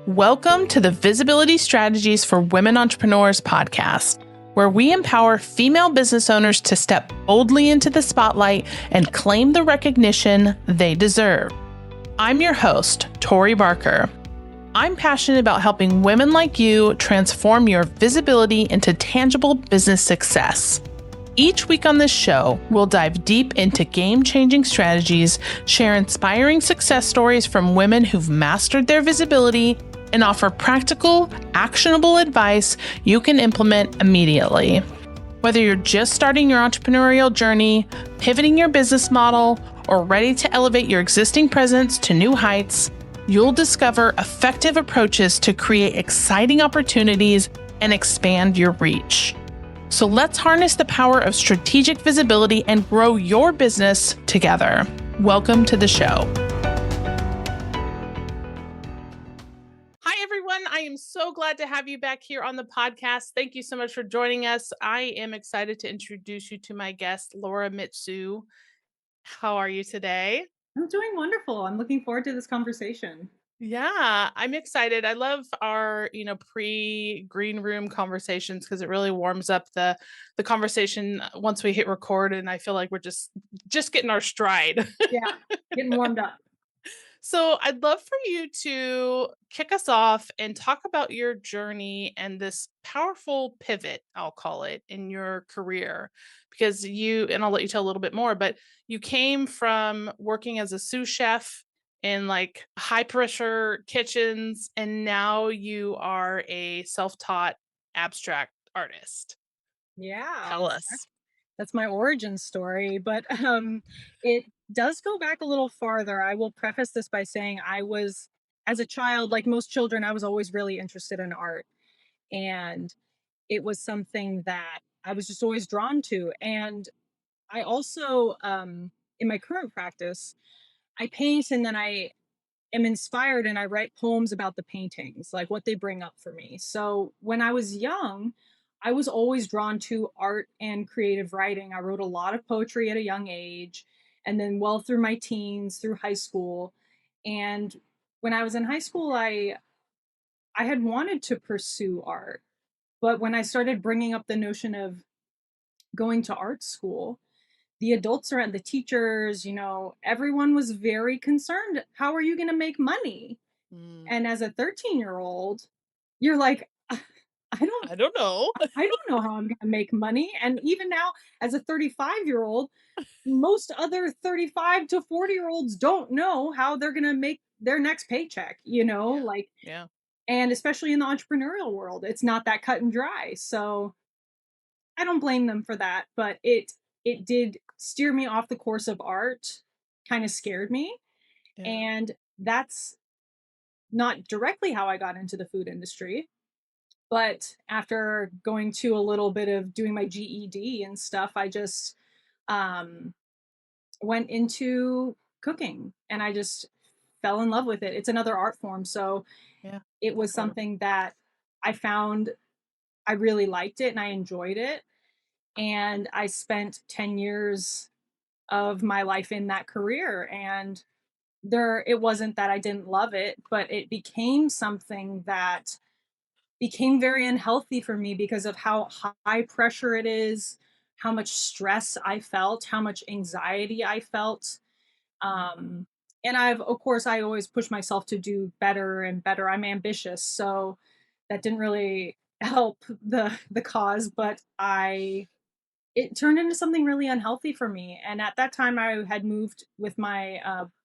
Welcome to the Visibility Strategies for Women Entrepreneurs podcast, where we empower female business owners to step boldly into the spotlight and claim the recognition they deserve. I'm your host, Tori Barker. I'm passionate about helping women like you transform your visibility into tangible business success. Each week on this show, we'll dive deep into game-changing strategies, share inspiring success stories from women who've mastered their visibility, and offer practical, actionable advice you can implement immediately. Whether you're just starting your entrepreneurial journey, pivoting your business model, or ready to elevate your existing presence to new heights, you'll discover effective approaches to create exciting opportunities and expand your reach. So let's harness the power of strategic visibility and grow your business together. Welcome to the show. Hi, everyone. I am so glad to have you back here on the podcast. Thank you so much for joining us. I am excited to introduce you to my guest, Laura Mitsu. How are you today? I'm doing wonderful. I'm looking forward to this conversation. Yeah, I'm excited. I love our, pre-green room conversations because it really warms up the conversation once we hit record, and I feel like we're just getting our stride. Yeah, getting warmed up. So I'd love for you to kick us off and talk about your journey and this powerful pivot, I'll call it, in your career. Because and I'll let you tell a little bit more, but you came from working as a sous chef in like high pressure kitchens, and now you are a self-taught abstract artist. Yeah, Tell us. that's my origin story, but it does go back a little farther. I will preface this by saying as a child, like most children, I was always really interested in art, and it was something that I was just always drawn to. And I also, in my current practice, I paint, and then I am inspired and I write poems about the paintings, like what they bring up for me. So when I was young, I was always drawn to art and creative writing. I wrote a lot of poetry at a young age, and then well through my teens, through high school. And when I was in high school, I had wanted to pursue art, but when I started bringing up the notion of going to art school, the adults around, the teachers, everyone was very concerned. How are you going to make money? Mm, And as a 13-year-old, you're like, I don't I don't know. I don't know how I'm gonna make money. And even now, as a 35-year-old, most other 35 to 40-year-olds don't know how they're gonna make their next paycheck, Yeah. like, Yeah. and especially in the entrepreneurial world, it's not that cut and dry. So I don't blame them for that, but it did steer me off the course of art, kind of scared me. Yeah. And that's not directly how I got into the food industry. But after going to a little bit of doing my GED and stuff, I just um, went into cooking, and I just fell in love with it. It's another art form. So Yeah. it was Totally. something that I found I really liked it and I enjoyed it. And I spent 10 years of my life in that career. And it wasn't that I didn't love it, but it became something that became very unhealthy for me because of how high pressure it is, how much stress I felt, how much anxiety I felt. Um, and of course, I always push myself to do better and better. I'm ambitious, so that didn't really help the cause, but it turned into something really unhealthy for me. And at that time, I had moved with my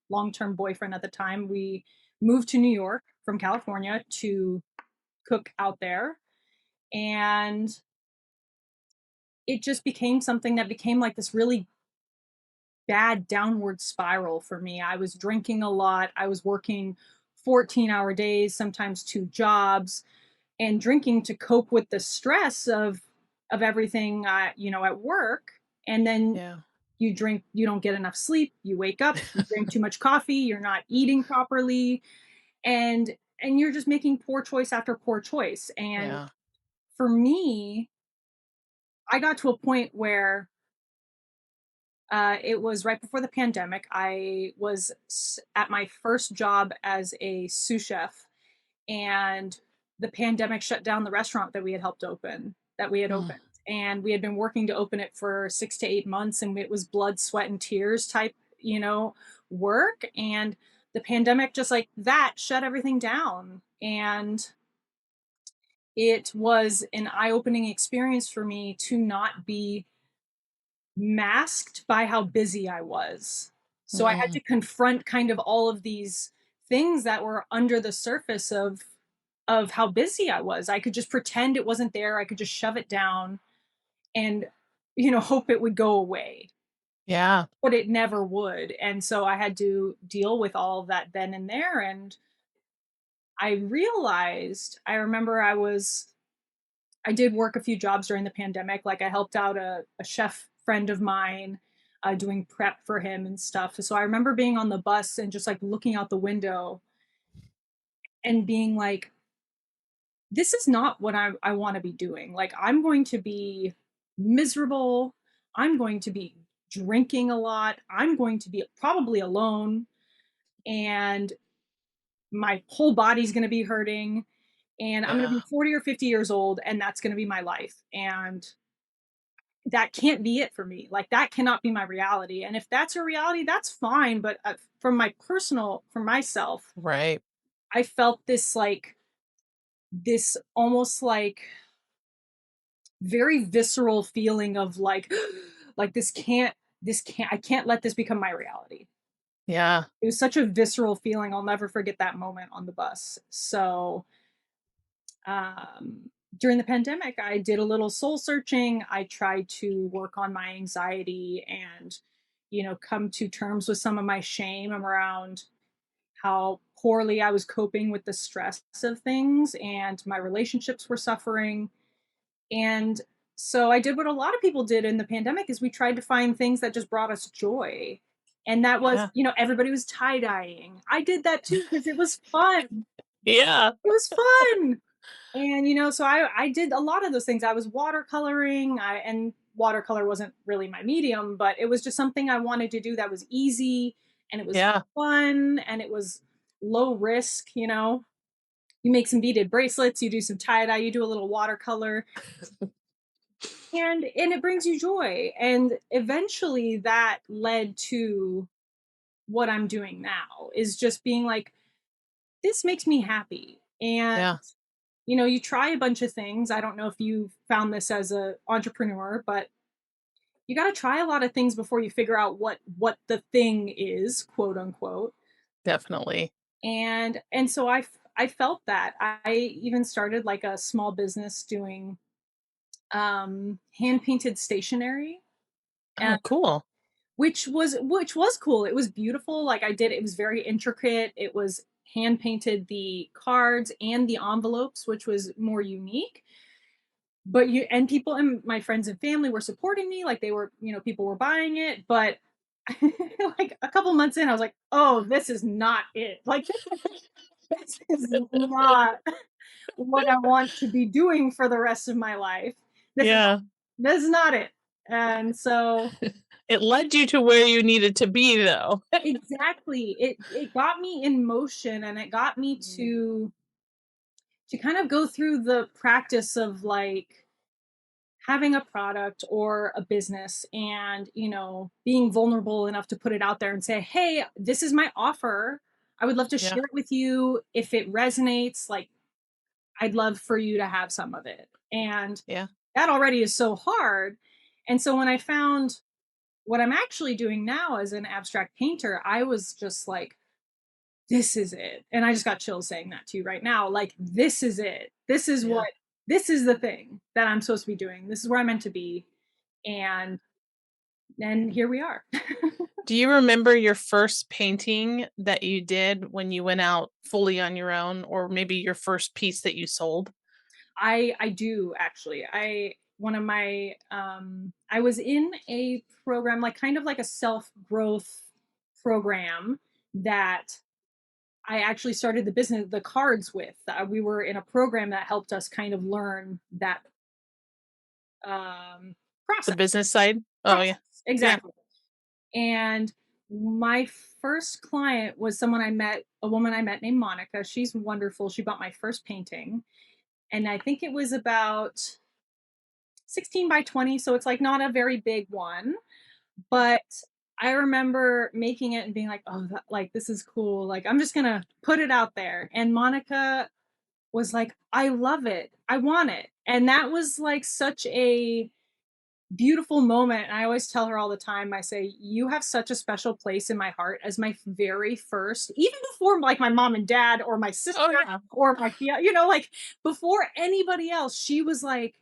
long-term boyfriend at the time. We moved to New York from California to cook out there, and it just became something that became like this really bad downward spiral for me. I was drinking a lot. I was working 14-hour days, sometimes two jobs, and drinking to cope with the stress of everything at work. And then Yeah. you drink, you don't get enough sleep, you wake up, you drink too much coffee, you're not eating properly, and you're just making poor choice after poor choice. And Yeah. for me, I got to a point where it was right before the pandemic. I was at my first job as a sous chef, and the pandemic shut down the restaurant that we had helped open that we had Mm. opened, and we had been working to open it for 6 to 8 months, and it was blood, sweat, and tears type, work, and the pandemic just like that shut everything down, and it was an eye-opening experience for me to not be masked by how busy I was. So I had Mm. to confront kind of all of these things that were under the surface of how busy I was. I could just pretend it wasn't there. I could just shove it down and hope it would go away. Yeah. But it never would. And so I had to deal with all of that then and there, and I remember I did work a few jobs during the pandemic. Like I helped out a chef friend of mine, doing prep for him and stuff. So I remember being on the bus and just like looking out the window and being like, this is not what I want to be doing. Like I'm going to be miserable. I'm going to be drinking a lot. I'm going to be probably alone. And my whole body's going to be hurting. And I'm going to Yeah. be 40 or 50 years old. And that's going to be my life. And that can't be it for me. Like that cannot be my reality. And if that's your reality, that's fine. But for myself, Right. I felt this almost like very visceral feeling of like, like I can't let this become my reality. Yeah. It was such a visceral feeling. I'll never forget that moment on the bus. So, um, during the pandemic, I did a little soul searching. I tried to work on my anxiety and, come to terms with some of my shame around how poorly I was coping with the stress of things, and my relationships were suffering. And so I did what a lot of people did in the pandemic is we tried to find things that just brought us joy. And that was, Yeah. everybody was tie-dyeing. I did that too because it was fun. Yeah. It was fun. And so I did a lot of those things. I was watercoloring. I and watercolor wasn't really my medium, but it was just something I wanted to do that was easy and it was Yeah. fun and it was low risk. You make some beaded bracelets, you do some tie-dye, you do a little watercolor, and it brings you joy. And eventually that led to what I'm doing now is just being like, this makes me happy. And Yeah. you try a bunch of things. I don't know if you found this as a entrepreneur, but you got to try a lot of things before you figure out what the thing is, quote unquote. Definitely. And so I felt that. I even started like a small business doing hand painted stationery, Oh, cool. which was cool. It was beautiful. Like it was very intricate. It was hand painted the cards and the envelopes, which was more unique. But you and people and my friends and family were supporting me, like they were, people were buying it, but like a couple months in, I was like, "Oh, this is not it. Like this is not what I want to be doing for the rest of my life. This is Yeah. this is not it." And so It led you to where you needed to be, though. exactly, it got me in motion and it got me to kind of go through the practice of like having a product or a business and being vulnerable enough to put it out there and say, hey, this is my offer. I would love to Yeah. share it with you. If it resonates, like I'd love for you to have some of it. And Yeah. that already is so hard. And so when I found what I'm actually doing now as an abstract painter, I was just like, this is it. And I just got chills saying that to you right now. Like, this is it. Yeah. This is the thing that I'm supposed to be doing. This is where I'm meant to be. And then here we are. Do you remember your first painting that you did when you went out fully on your own, or maybe your first piece that you sold? I do actually. I was in a program, like kind of like a self-growth program that I actually started the cards with. We were in a program that helped us kind of learn that um The process. business side? Oh, yeah. Process. Yeah. Exactly. And My first client was someone I met, a woman I met named Monica. She's wonderful. She bought my first painting, and I think it was about 16 by 20, so it's like not a very big one, but I remember making it and being like, "Oh, like this is cool. Like I'm just going to put it out there." And Monica was like, "I love it. I want it." And that was like such a beautiful moment. And I always tell her all the time, I say, "You have such a special place in my heart as my very first, even before like my mom and dad or my sister Oh yeah. or my like before anybody else, she was like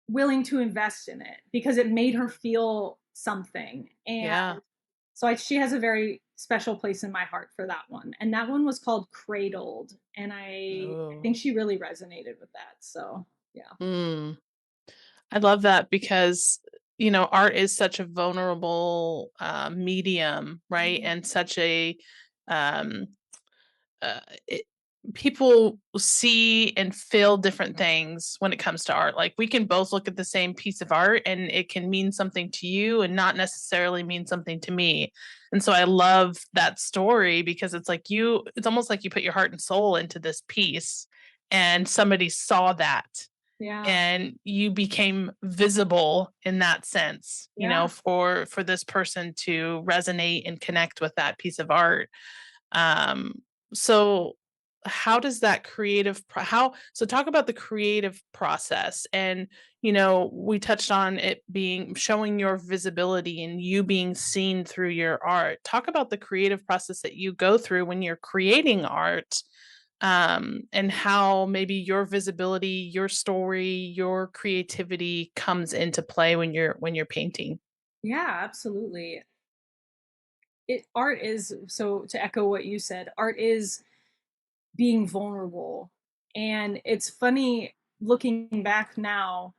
willing to invest in it because it made her feel something." And Yeah. so she has a very special place in my heart for that one. And that one was called Cradled. And I Oh. think she really resonated with that. So yeah. Mm. I love that because, art is such a vulnerable medium, right? And such a, um, uh, it, people see and feel different things when it comes to art. Like we can both look at the same piece of art and it can mean something to you and not necessarily mean something to me. And so I love that story because it's almost like you put your heart and soul into this piece and somebody saw that Yeah. and you became visible in that sense, Yeah. for this person to resonate and connect with that piece of art. So how does that talk about the creative process, and we touched on it being showing your visibility and you being seen through your art. Talk about the creative process that you go through when you're creating art, and how maybe your visibility, your story, your creativity comes into play when you're painting. Yeah, absolutely. Art is, so to echo what you said, art is being vulnerable. And it's funny looking back now,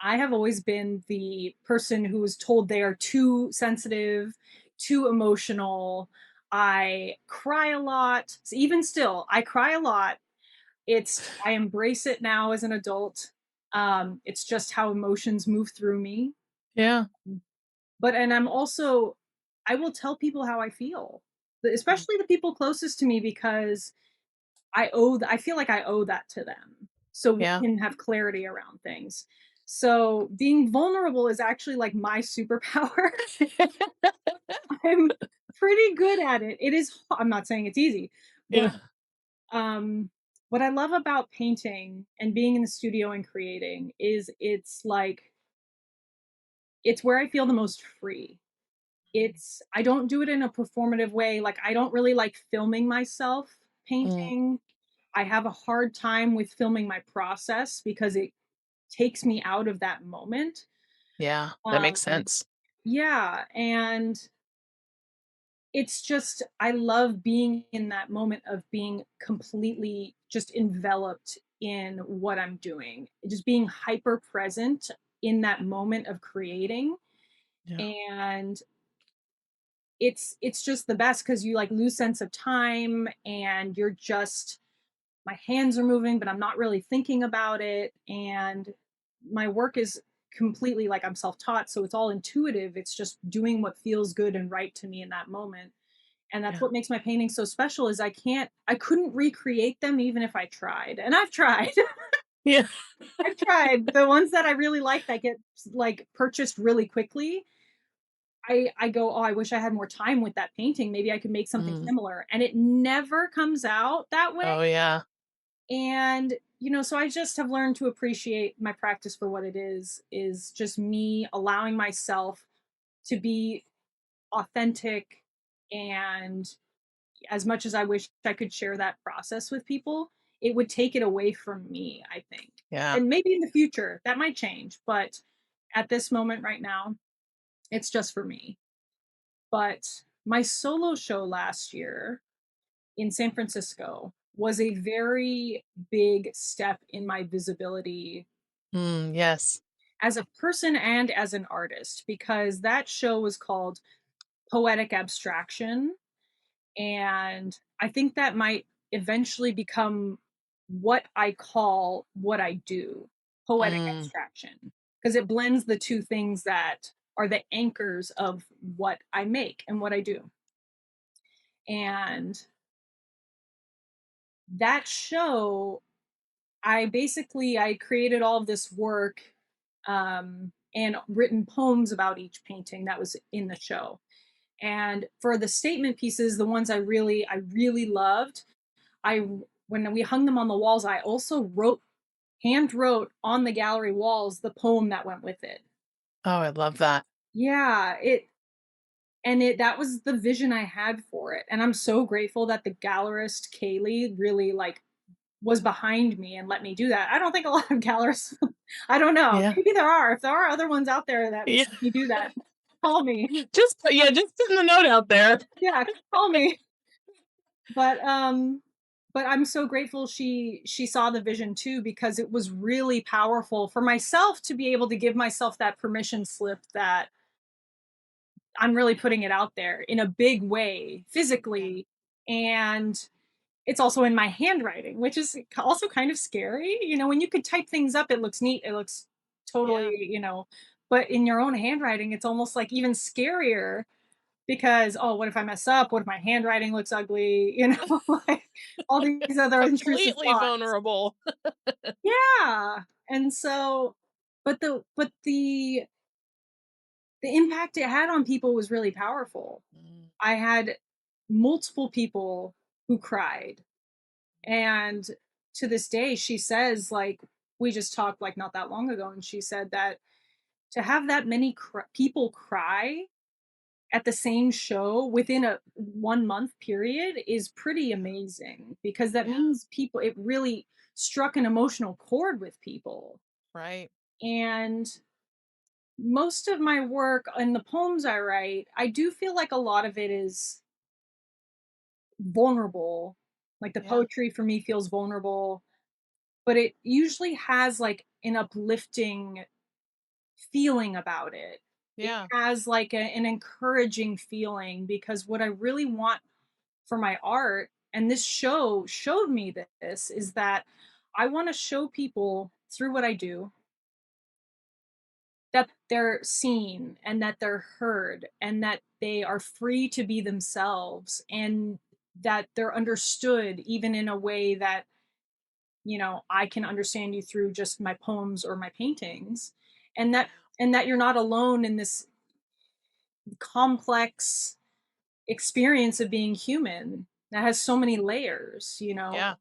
I have always been the person who was told they are too sensitive, too emotional. I cry a lot. Even still, I cry a lot. I embrace it now as an adult. It's just how emotions move through me. Yeah. And I'm also, I will tell people how I feel, Mm. especially the people closest to me, because I feel like I owe that to them so we Yeah. can have clarity around things. So being vulnerable is actually like my superpower. I'm pretty good at it. I'm not saying it's easy, but Yeah. um what I love about painting and being in the studio and creating is it's where I feel the most free. I don't do it in a performative way. Like I don't really like filming myself Mm. painting. I have a hard time with filming my process because it takes me out of that moment. Yeah, that makes Um, sense. yeah, and it's just I love being in that moment of being completely just enveloped in what I'm doing. Just being hyper present in that moment of creating, Yeah. and it's just the best because you like lose sense of time and you're just my hands are moving, but I'm not really thinking about it. And my work is completely like I'm self taught. So it's all intuitive. It's just doing what feels good and right to me in that moment. And that's Yeah. what makes my paintings so special is I couldn't recreate them even if I tried. And I've tried. Yeah. I've tried. The ones that I really like that get like purchased really quickly. I go, oh, I wish I had more time with that painting. Maybe I could make something Mm. similar. And it never comes out that way. Oh, yeah. And, so I just have learned to appreciate my practice for what it is just me allowing myself to be authentic. And as much as I wish I could share that process with people, it would take it away from me, I think. Yeah. And maybe in the future that might change. But at this moment right now, it's just for me. But my solo show last year in San Francisco was a very big step in my visibility Yes. as a person and as an artist because that show was called Poetic Abstraction. And I think that might eventually become what I call what I do, poetic Mm. abstraction, because it blends the two things that are the anchors of what I make and what I do. And that show, I created all of this work, and written poems about each painting that was in the show. And for the statement pieces, the ones I really loved, I when we hung them on the walls, I also hand wrote on the gallery walls the poem that went with it. Oh, I love that. Yeah, it that was the vision I had for it. And I'm so grateful that the gallerist Kaylee really like was behind me and let me do that. I don't think a lot of gallerists I don't know. Yeah. Maybe there are. If there are other ones out there that Yeah. let me do that, call me. Just putting the note out there. Yeah, call me. But but I'm so grateful she saw the vision too, because it was really powerful for myself to be able to give myself that permission slip that I'm really putting it out there in a big way Yeah. physically, and it's also in my handwriting, which is also kind of scary. You know, when you could type things up, it looks neat, it looks Yeah. totally, but in your own handwriting, it's almost like even scarier because, oh, what if I mess up? What if my handwriting looks ugly? Like all these other intrusive Completely thoughts. vulnerable. Yeah. And so, but the impact it had on people was really powerful. Mm. I had multiple people who cried. And to this day, she says, like, we just talked like not that long ago, and she said that to have that many people cry at the same show within a 1 month period is pretty amazing, because that Yeah. means people, it really struck an emotional chord with people. Right. And most of my work and the poems I write, I do feel like a lot of it is vulnerable. Like the Yeah. poetry for me feels vulnerable, but it usually has like an uplifting feeling about it. It Yeah. has like an encouraging feeling, because what I really want for my art, and this show showed me this, is that I want to show people through what I do that they're seen and that they're heard and that they are free to be themselves, and that they're understood even in a way that, I can understand you through just my poems or my paintings, and that you're not alone in this complex experience of being human that has so many layers. Yeah.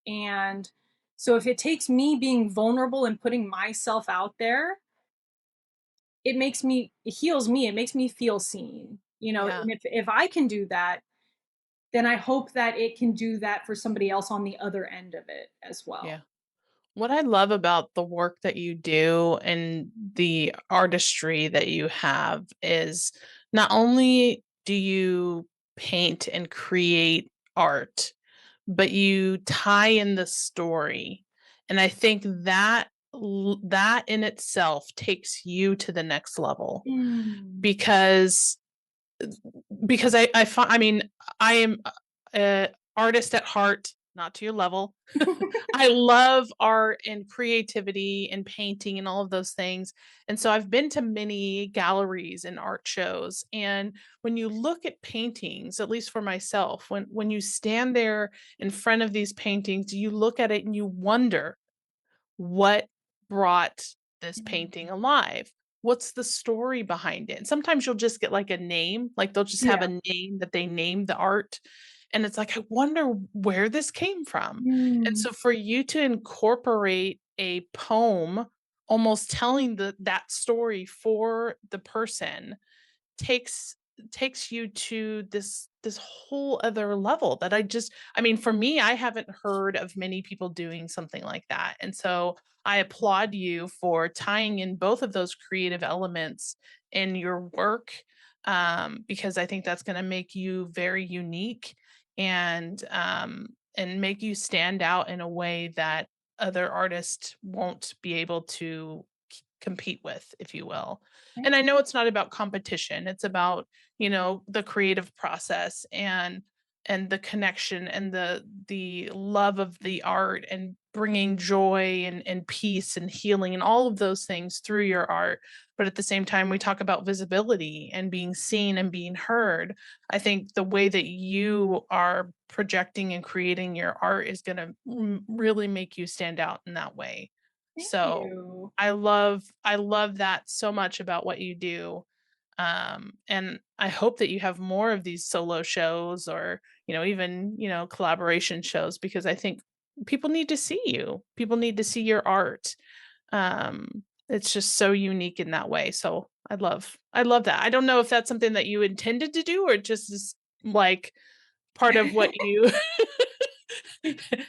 And so if it takes me being vulnerable and putting myself out there, it heals me, it makes me feel seen. Yeah. And if I can do that, then I hope that it can do that for somebody else on the other end of it as well. Yeah. What I love about the work that you do and the artistry that you have is not only do you paint and create art, but you tie in the story. And I think that in itself takes you to the next level Mm. because I mean, I am a artist at heart, not to your level. I love art and creativity and painting and all of those things. And so I've been to many galleries and art shows. And when you look at paintings, at least for myself, when you stand there in front of these paintings, you look at it and you wonder what brought this painting Mm. alive? What's the story behind it? And sometimes you'll just get like a name, like they'll just have Yeah. a name that they named the art. And it's like, I wonder where this came from. And Mm. so for you to incorporate a poem almost telling that story for the person takes takes you to this whole other level that I mean, for me, I haven't heard of many people doing something like that. And so I applaud you for tying in both of those creative elements in your work, because I think that's going to make you very unique and make you stand out in a way that other artists won't be able to compete with, if you will. And Thank I you. know it's not about competition, it's about, the creative process. And and the connection and the love of the art and bringing joy and peace and healing and all of those things through your art. But at the same time, we talk about visibility and being seen and being heard. I think the way that you are projecting and creating your art is going to really make you stand out in that way. Thank So you. I love that so much about what you do. And I hope that you have more of these solo shows or, even, collaboration shows because I think people need to see you. People need to see your art. It's just so unique in that way. So I love that. I don't know if that's something that you intended to do or just is like part of what you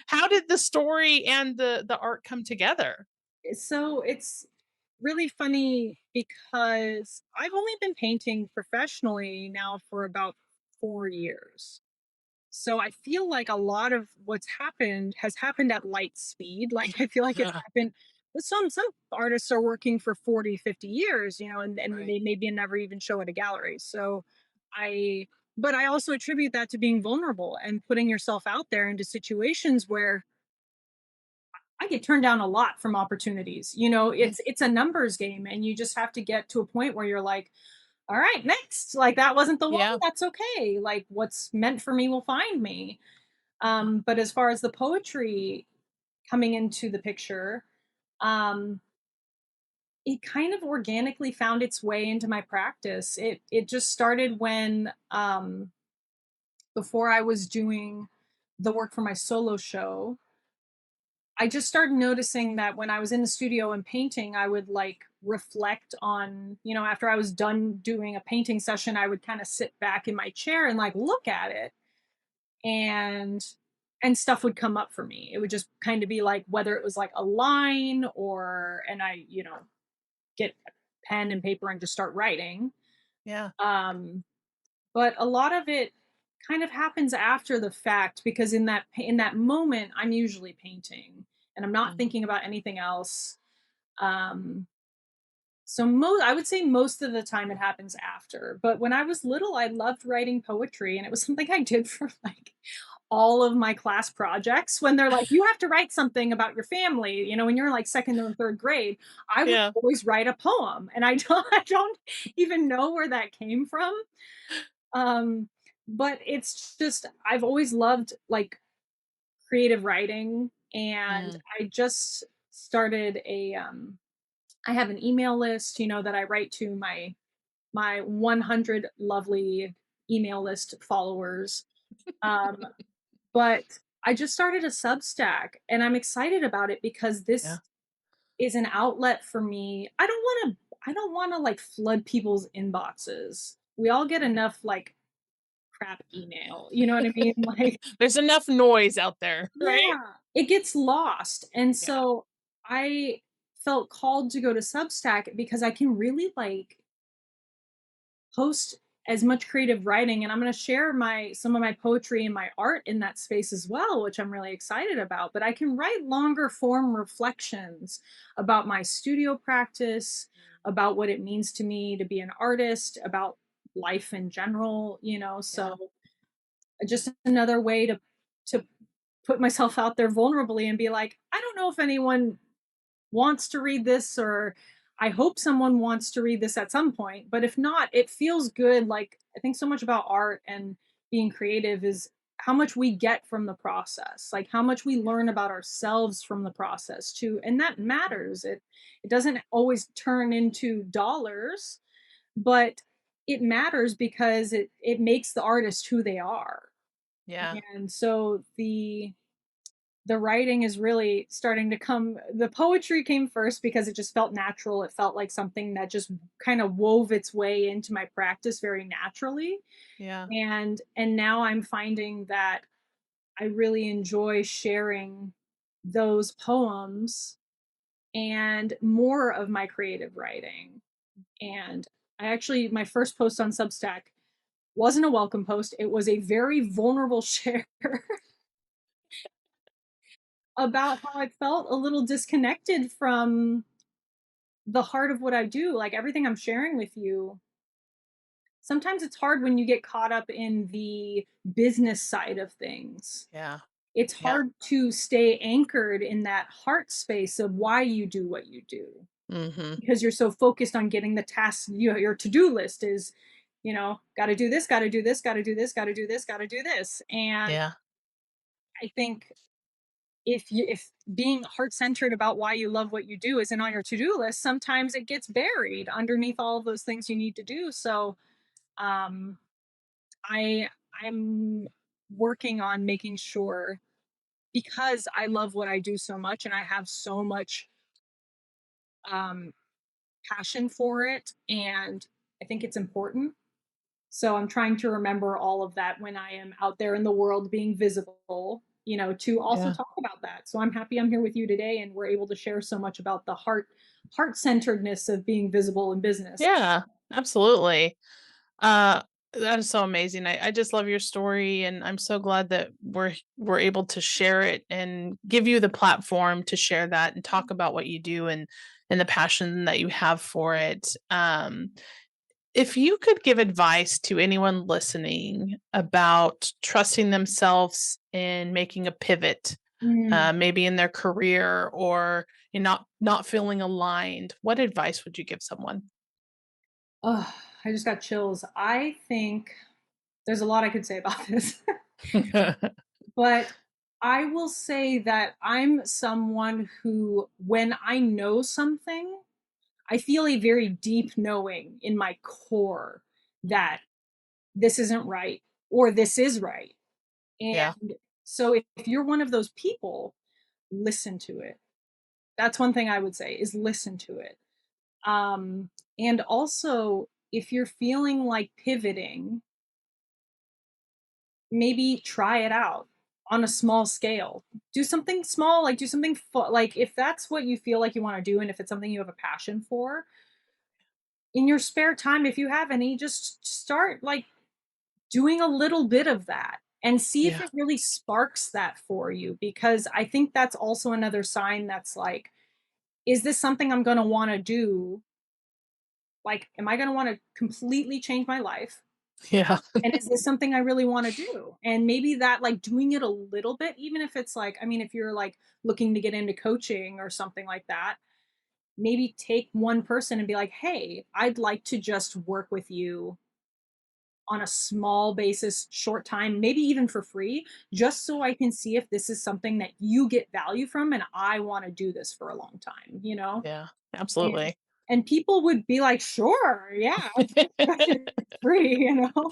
how did the story and the art come together? So it's really funny because I've only been painting professionally now for about 4 years. So I feel like a lot of what's happened has happened at light speed. Like I feel like it's Yeah, happened but some artists are working for 40, 50 years, and right. they maybe never even show at a gallery. So I but I also attribute that to being vulnerable and putting yourself out there into situations where I get turned down a lot from opportunities. It's a numbers game and you just have to get to a point where you're like, all right, next. Like that wasn't the one. Yeah. That's okay. Like what's meant for me will find me. But as far as the poetry coming into the picture, um, it kind of organically found its way into my practice. It just started when before I was doing the work for my solo show, I just started noticing that when I was in the studio and painting, I would like reflect on, after I was done doing a painting session, I would kind of sit back in my chair and like look at it and stuff would come up for me. It would just kind of be like whether it was like a line or and I, get a pen and paper and just start writing. Yeah. Um but a lot of it kind of happens after the fact because in that moment I'm usually painting and I'm not Mm. thinking about anything else. um so I would say most of the time it happens after, but when I was little I loved writing poetry and it was something I did for like all of my class projects. When they're like, you have to write something about your family, when you're like second or third grade, I would Yeah. always write a poem. And I don't even know where that came from. Um, but it's just, I've always loved like creative writing. And Mm. I just started I have an email list, that I write to my 100 lovely email list followers. Um, But I just started a Substack and I'm excited about it because Yeah. this is an outlet for me. I don't want to like flood people's inboxes. We all get Right. enough like crap email. You know what I mean? Like There's enough noise out there, right? yeah, it gets lost. And Yeah. so I felt called to go to Substack because I can really like post as much creative writing and I'm going to share my some of my poetry and my art in that space as well, which I'm really excited about. But I can write longer form reflections about my studio practice, about what it means to me to be an artist, about life in general, Yeah. so just another way to put myself out there vulnerably and be like, I don't know if anyone wants to read this, or I hope someone wants to read this at some point. But if not, it feels good. Like, I think so much about art and being creative is how much we get from the process, like how much we learn about ourselves from the process too. And that matters. It doesn't always turn into dollars, but it matters because it makes the artist who they are. Yeah. And so the writing is really starting to come. The poetry came first because it just felt natural. It felt like something that just kind of wove its way into my practice very naturally. Yeah. And now I'm finding that I really enjoy sharing those poems and more of my creative writing. And I actually, my first post on Substack wasn't a welcome post. It was a very vulnerable share about how I felt a little disconnected from the heart of what I do. Like everything I'm sharing with you sometimes it's hard when you get caught up in the business side of things. Yeah. It's Yeah. hard to stay anchored in that heart space of why you do what you do, Mhm. because you're so focused on getting the tasks. Your to-do list is, got to do this, got to do this, got to do this, got to do this, got to do this. And Yeah. I think if being heart-centered about why you love what you do isn't on your to-do list, sometimes it gets buried underneath all of those things you need to do. So um I I'm working on making sure, because I love what I do so much and I have so much um passion for it, and I think it's important. So I'm trying to remember all of that when I am out there in the world being visible, to also Yeah. talk about that. So I'm happy I'm here with you today and we're able to share so much about the heart-centeredness of being visible in business. Yeah. Absolutely. Uh, that is so amazing. I just love your story, and I'm so glad that we're able to share it and give you the platform to share that and talk about what you do and the passion that you have for it. If you could give advice to anyone listening about trusting themselves in making a pivot, Mm. maybe in their career or in not feeling aligned, what advice would you give someone? Oh, I just got chills. I think there's a lot I could say about this. But I will say that I'm someone who, when I know something, I feel a very deep knowing in my core that this isn't right or this is right. Yeah. And so if you're one of those people, listen to it. That's one thing I would say, is listen to it. Um, and also, if you're feeling like pivoting, maybe try it out on a small scale. Do something small, like do something like if that's what you feel like you want to do and if it's something you have a passion for, in your spare time if you have any, just start like doing a little bit of that and see if Yeah. it really sparks that for you, because I think that's also another sign that's like, is this something I'm going to want to do? Like, am I going to want to completely change my life? Yeah. And is this something I really want to do? And maybe that, like, doing it a little bit, even if it's like, I mean, if you're like looking to get into coaching or something like that, maybe take one person and be like, hey, I'd like to just work with you on a small basis, short time, maybe even for free, just so I can see if this is something that you get value from and I want to do this for a long time, you know? Yeah. And Absolutely. and people would be like, sure, yeah, it's free, you know?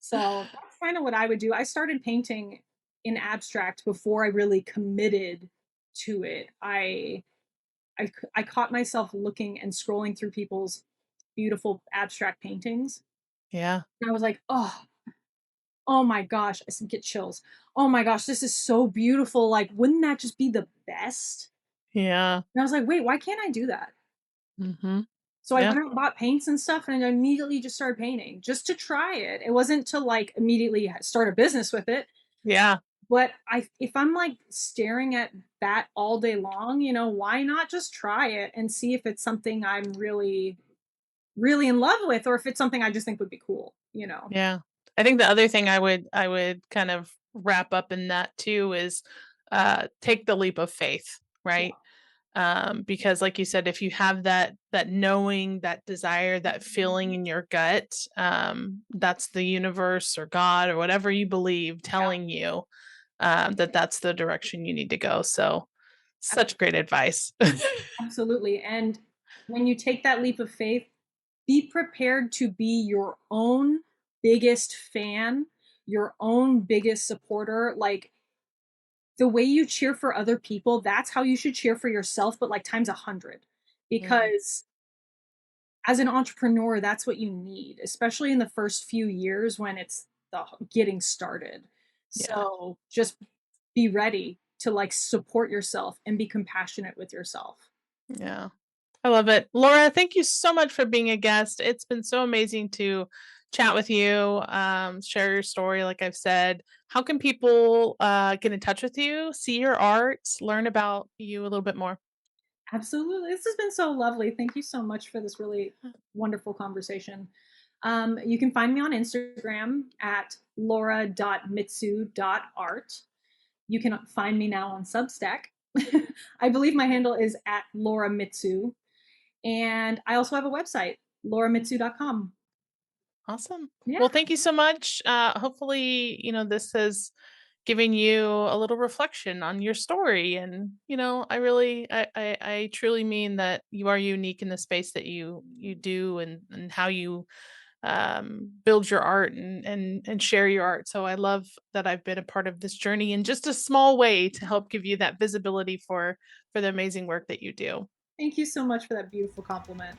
So that's kind of what I would do. I started painting in abstract before I really committed to it. I caught myself looking and scrolling through people's beautiful abstract paintings. Yeah. And I was like, oh my gosh, I get chills. Oh my gosh, this is so beautiful. Like, wouldn't that just be the best? Yeah. And I was like, wait, why can't I do that? Mhm. So I Yeah. went out and bought paints and stuff and I immediately just started painting just to try it. It wasn't to like immediately start a business with it. Yeah. But if I'm, like, staring at that all day long, why not just try it and see if it's something I'm really, really in love with, or if it's something I just think would be cool, you know? Yeah. I think the other thing I would kind of wrap up in that too is take the leap of faith, Yeah, right? Because like you said, if you have that knowing, that desire, that feeling in your gut, that's the universe or God or whatever you believe yeah, telling you that that's the direction you need to go. So ab such great advice. absolutely, and when you take that leap of faith, be prepared to be your own biggest fan, your own biggest supporter. Like, the way you cheer for other people, that's how you should cheer for yourself, but, like, times 100, Mm, because as an entrepreneur, that's what you need, especially in the first few years when it's the getting started. yeah. So just be ready to like support yourself and be compassionate with yourself. Yeah. I love it. Laura, thank you so much for being a guest. It's been so amazing to chat with you, share your story, like I've said. How can people get in touch with you, see your art, learn about you a little bit more? Absolutely. This has been so lovely. Thank you so much for this really wonderful conversation. You can find me on Instagram at laura.mitsu.art. You can find me now on Substack. I believe my handle is at Laura Mitsu. And I also have a website, lauramitsu.com. Awesome. Yeah. Well, thank you so much. Hopefully, this has given you a little reflection on your story. And, I truly mean that you are unique in the space that you do, and how you build your art, and share your art. So I love that I've been a part of this journey in just a small way to help give you that visibility for the amazing work that you do. Thank you so much for that beautiful compliment.